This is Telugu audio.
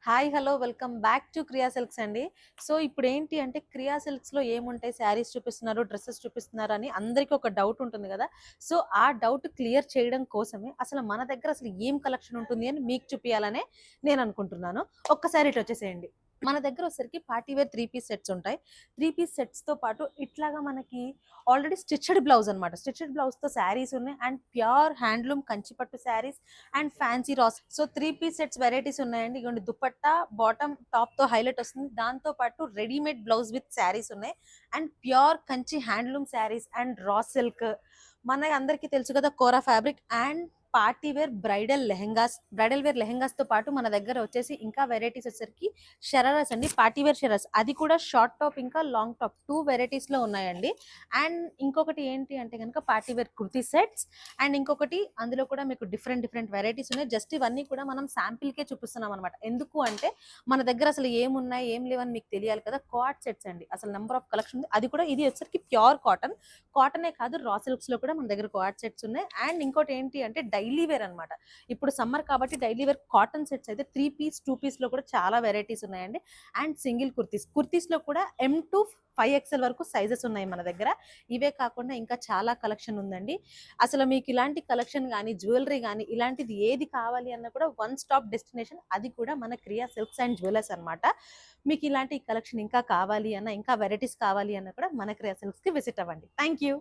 Hi hello welcome back to క్రియా సిల్క్స్ అండి. సో ఇప్పుడు ఏంటి అంటే క్రియా సిల్క్స్ లో ఏముంటాయి, శారీస్ చూపిస్తున్నారు, డ్రెస్సెస్ చూపిస్తున్నారు అని అందరికీ ఒక డౌట్ ఉంటుంది కదా. సో ఆ డౌట్ క్లియర్ చేయడం కోసమే అసలు మన దగ్గర అసలు ఏం కలెక్షన్ ఉంటుంది అని మీకు చూపించాలనే నేను అనుకుంటున్నాను. ఒక్కసారి ఇటు వచ్చేసేయండి. మన దగ్గర వచ్చేసరికి పార్టీ వేర్ 3 పీస్ సెట్స్ ఉంటాయి. 3 పీస్ సెట్స్ తో పాటు ఇట్లాగా మనకి ఆల్రెడీ స్టిచ్డ్ బ్లౌజ్ అనమాట. స్టిచ్డ్ బ్లౌజ్ తో శారీస్ ఉన్నాయి అండ్ ప్యూర్ హ్యాండ్లూమ్ కంచిపట్టు శారీస్ అండ్ ఫ్యాన్సీ రాస్. సో 3 పీస్ సెట్స్ వెరైటీస్ ఉన్నాయండి. ఇగోండి దుపట్టా బాటమ్ టాప్ తో హైలైట్ వస్తుంది. దాంతో పాటు రెడీమేడ్ బ్లౌజ్ విత్ శారీస్ ఉన్నాయి and pure Kanchi handloom saris and raw silk. మన అందరికీ తెలుసు కదా kora fabric and party wear bridal wear lehengas తో పాటు మన దగ్గర వచ్చేసి ఇంకా వెరైటీస్ వచ్చేసరికి షరారాస్ అండి. పార్టీ వేర్ షరాస్, అది కూడా షార్ట్ టాప్ ఇంకా లాంగ్ టాప్ 2 వెరైటీస్ లో ఉన్నాయండి. అండ్ ఇంకొకటి ఏంటి అంటే కనుక party wear kurti sets and ఇంకొకటి అందులో కూడా మీకు డిఫరెంట్ డిఫరెంట్ వెరైటీస్ ఉన్నాయి. జస్ట్ ఇవన్నీ కూడా మనం శాంపిల్ కే చూపిస్తున్నాం అనమాట. ఎందుకు అంటే మన దగ్గర అసలు ఏమున్నాయి ఏం లేవని మీకు తెలియాలి కదా. క్వాడ్ సెట్స్ అండి, అసలు నెంబర్ ఆఫ్ కలెక్షన్ ఉంది. అది కూడా ఇది వచ్చరికి ప్యూర్ కాటనే కాదు, రా సిల్క్స్ లో కూడా మన దగ్గర క్వాడ్ సెట్స్ ఉన్నాయి. అండ్ ఇంకోటి ఏంటి అంటే డైలీ వేర్ అనమాట. ఇప్పుడు సమ్మర్ కాబట్టి డైలీ వేర్ కాటన్ సెట్స్ అయితే 3 పీస్ 2 పీస్ లో కూడా చాలా వెరైటీస్ ఉన్నాయండి. అండ్ సింగిల్ కుర్తీస్ లో కూడా M to 5XL వరకు సైజెస్ ఉన్నాయి మన దగ్గర. ఇవే కాకుండా ఇంకా చాలా కలెక్షన్ ఉందండి. అసలు మీకు ఇలాంటి కలెక్షన్ కానీ జ్యువెలరీ కానీ ఇలాంటిది ఏది కావాలి అన్న కూడా వన్ స్టాప్ డెస్టినేషన్, అది కూడా మన క్రియా సిల్క్స్ అండ్ జ్యువెలర్స్ అనమాట. మీకు ఇలాంటి కలెక్షన్ ఇంకా కావాలి అన్న, ఇంకా వెరైటీస్ కావాలి అన్న కూడా మన క్రియా సిల్క్స్ కి విజిట్ అవ్వండి. Thank you.